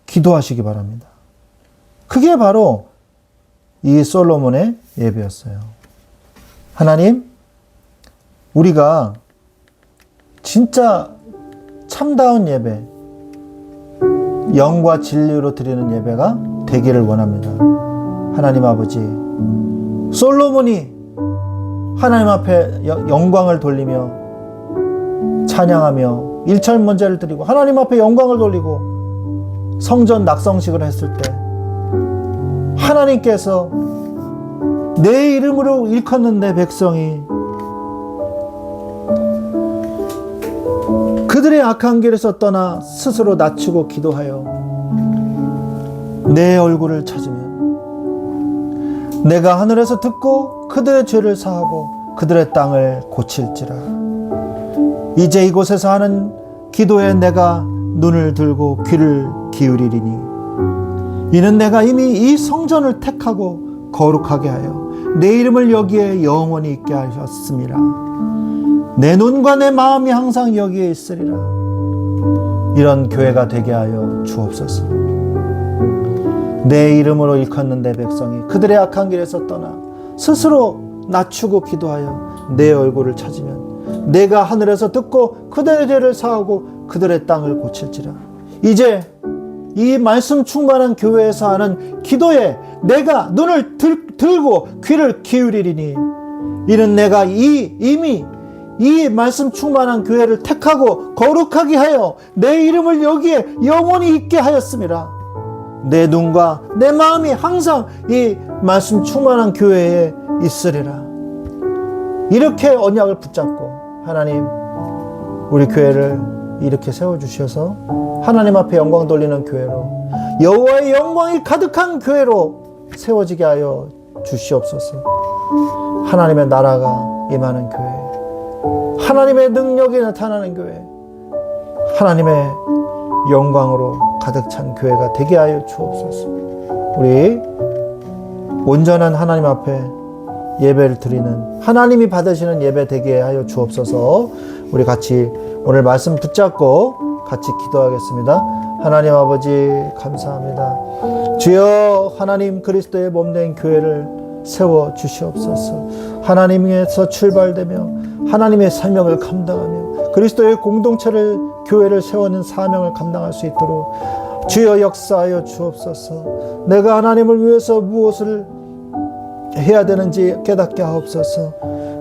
기도하시기 바랍니다. 그게 바로 이 솔로몬의 예배였어요. 하나님, 우리가 진짜 참다운 예배, 영과 진리로 드리는 예배가 되기를 원합니다. 하나님 아버지, 솔로몬이 하나님 앞에 영광을 돌리며 찬양하며 일철문제를 드리고 하나님 앞에 영광을 돌리고 성전 낙성식을 했을 때 하나님께서 내 이름으로 일컫는 내 백성이 그들의 악한 길에서 떠나 스스로 낮추고 기도하여 내 얼굴을 찾으면 내가 하늘에서 듣고 그들의 죄를 사하고 그들의 땅을 고칠지라. 이제 이곳에서 하는 기도에 내가 눈을 들고 귀를 기울이리니 이는 내가 이미 이 성전을 택하고 거룩하게 하여 내 이름을 여기에 영원히 있게 하셨습니다. 내 눈과 내 마음이 항상 여기에 있으리라. 이런 교회가 되게 하여 주옵소서. 내 이름으로 일컫는 내 백성이 그들의 악한 길에서 떠나 스스로 낮추고 기도하여 내 얼굴을 찾으면 내가 하늘에서 듣고 그들의 죄를 사하고 그들의 땅을 고칠지라. 이제 이 말씀 충만한 교회에서 하는 기도에 내가 눈을 들고 귀를 기울이리니 이는 내가 이미 이 말씀 충만한 교회를 택하고 거룩하게 하여 내 이름을 여기에 영원히 있게 하였습니다. 내 눈과 내 마음이 항상 이 말씀 충만한 교회에 있으리라. 이렇게 언약을 붙잡고 하나님, 우리 교회를 이렇게 세워주셔서 하나님 앞에 영광 돌리는 교회로, 여호와의 영광이 가득한 교회로 세워지게 하여 주시옵소서. 하나님의 나라가 임하는 교회, 하나님의 능력이 나타나는 교회, 하나님의 영광으로 가득 찬 교회가 되게 하여 주옵소서. 우리 온전한 하나님 앞에 예배를 드리는, 하나님이 받으시는 예배 되게 하여 주옵소서. 우리 같이 오늘 말씀 붙잡고 같이 기도하겠습니다. 하나님 아버지 감사합니다. 주여, 하나님 그리스도의 몸된 교회를 세워 주시옵소서. 하나님에서 출발되며 하나님의 사명을 감당하며 그리스도의 공동체를, 교회를 세우는 사명을 감당할 수 있도록 주여 역사하여 주옵소서. 내가 하나님을 위해서 무엇을 해야 되는지 깨닫게 하옵소서.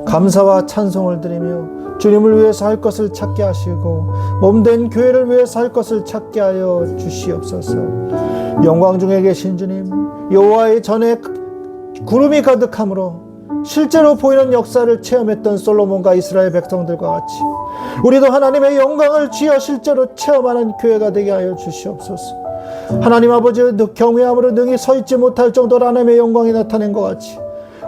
감사와 찬송을 드리며 주님을 위해서 할 것을 찾게 하시고 몸된 교회를 위해서 할 것을 찾게 하여 주시옵소서. 영광 중에 계신 주님, 여호와의 전에 구름이 가득함으로 실제로 보이는 역사를 체험했던 솔로몬과 이스라엘 백성들과 같이 우리도 하나님의 영광을 주여 실제로 체험하는 교회가 되게 하여 주시옵소서. 하나님 아버지의 경외함으로 능히 서 있지 못할 정도로 하나님의 영광이 나타낸 것 같이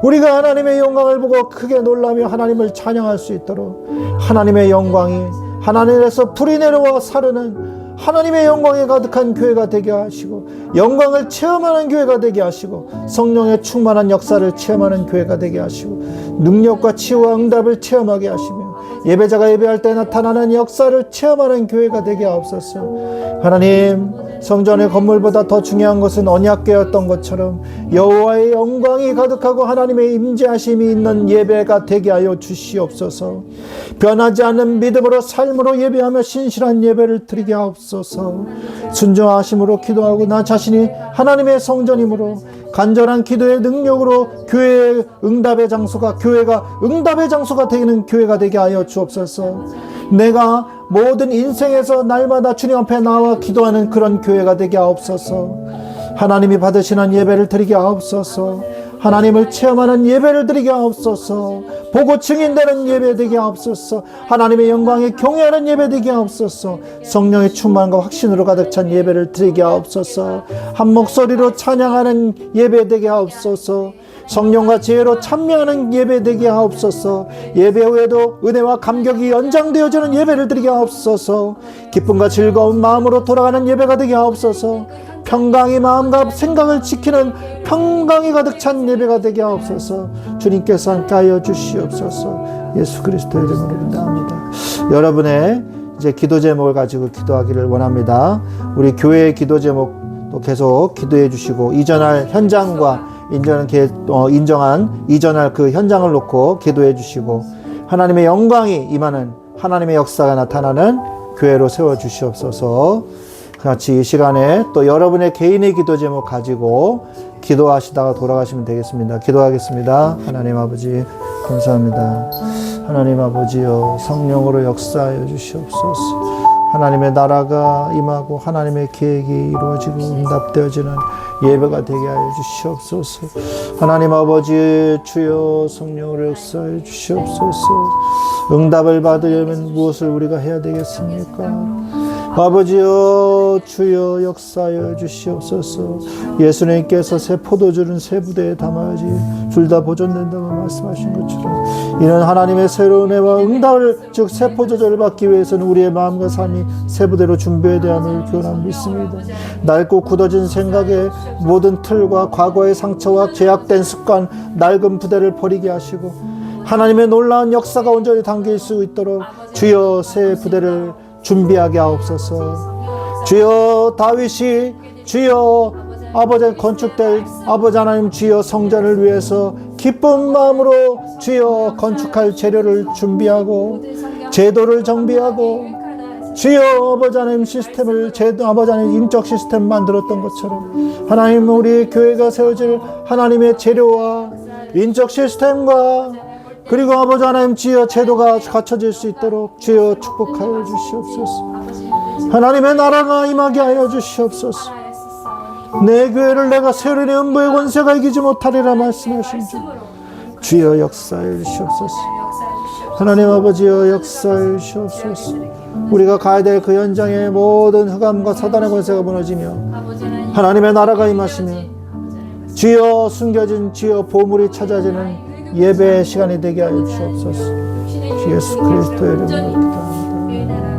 우리가 하나님의 영광을 보고 크게 놀라며 하나님을 찬양할 수 있도록 하나님의 영광이 하나님에서 불이 내려와 사르는 하나님의 영광에 가득한 교회가 되게 하시고 영광을 체험하는 교회가 되게 하시고 성령의 충만한 역사를 체험하는 교회가 되게 하시고 능력과 치유와 응답을 체험하게 하시며 예배자가 예배할 때 나타나는 역사를 체험하는 교회가 되게 하옵소서. 하나님, 성전의 건물보다 더 중요한 것은 언약궤였던 것처럼 여호와의 영광이 가득하고 하나님의 임재하심이 있는 예배가 되게 하여 주시옵소서. 변하지 않는 믿음으로 삶으로 예배하며 신실한 예배를 드리게 하옵소서. 순종하심으로 기도하고 나 자신이 하나님의 성전이므로 간절한 기도의 능력으로 교회의 응답의 장소가 교회가 응답의 장소가 되는 교회가 되게 하여 주옵소서. 내가 모든 인생에서 날마다 주님 앞에 나와 기도하는 그런 교회가 되게 하옵소서. 하나님이 받으시는 예배를 드리게 하옵소서. 하나님을 체험하는 예배를 드리게 하옵소서. 보고 증인되는 예배 되게 하옵소서. 하나님의 영광에 경외하는 예배 되게 하옵소서. 성령의 충만과 확신으로 가득 찬 예배를 드리게 하옵소서. 한 목소리로 찬양하는 예배 되게 하옵소서. 성령과 지혜로 참여하는 예배 되게 하옵소서. 예배 후에도 은혜와 감격이 연장되어지는 예배를 드리게 하옵소서. 기쁨과 즐거운 마음으로 돌아가는 예배가 되게 하옵소서. 평강의 마음과 생각을 지키는 평강이 가득 찬 예배가 되게 하옵소서. 주님께서 함께 하여 주시옵소서. 예수 그리스도의 이름으로 기도합니다. 여러분의 이제 기도 제목을 가지고 기도하기를 원합니다. 우리 교회의 기도 제목도 계속 기도해 주시고 이전할 현장과 이전할 그 현장을 놓고 기도해 주시고 하나님의 영광이 임하는 하나님의 역사가 나타나는 교회로 세워 주시옵소서. 같이 이 시간에 또 여러분의 개인의 기도 제목 가지고 기도하시다가 돌아가시면 되겠습니다. 기도하겠습니다. 하나님 아버지 감사합니다. 하나님 아버지여 성령으로 역사하여 주시옵소서. 하나님의 나라가 임하고 하나님의 계획이 이루어지고 응답되어지는 예배가 되게 하여 주시옵소서. 하나님 아버지 주여 성령으로 역사하여 주시옵소서. 응답을 받으려면 무엇을 우리가 해야 되겠습니까? 아버지여 주여 역사하여 주시옵소서. 예수님께서 새 포도주는 새 부대에 담아야지 둘 다 보존된다고 말씀하신 것처럼 이는 하나님의 새로운 은혜와 응답을 즉 새 포도주를 받기 위해서는 우리의 마음과 삶이 새 부대로 준비해야 함을 교훈함 믿습니다. 낡고 굳어진 생각의 모든 틀과 과거의 상처와 제약된 습관 낡은 부대를 버리게 하시고 하나님의 놀라운 역사가 온전히 담길 수 있도록 주여 새 부대를 준비하게 하옵소서. 주여 다윗이 주여 아버지 건축될 아버지 하나님 주여 성전을 위해서 기쁜 마음으로 주여 건축할 재료를 준비하고 제도를 정비하고 주여 아버지 하나님 시스템을 아버지 하나님 인적 시스템 만들었던 것처럼 하나님 우리 교회가 세워질 하나님의 재료와 인적 시스템과 그리고 아버지 하나님 주여 제도가 갖춰질 수 있도록 주여 축복하여 주시옵소서. 하나님의 나라가 임하게 하여 주시옵소서. 내 교회를 내가 세우려니 음부의 권세가 이기지 못하리라 말씀하신 주 주여 역사해 주시옵소서. 하나님 아버지여 역사해 주시옵소서. 우리가 가야 될 그 현장의 모든 흑암과 사단의 권세가 무너지며 하나님의 나라가 임하시며 주여 숨겨진 주여 보물이 찾아지는 예배의 시간이 되게 하여 주시옵소서. 예수 그리스도의 이름으로 기도합니다.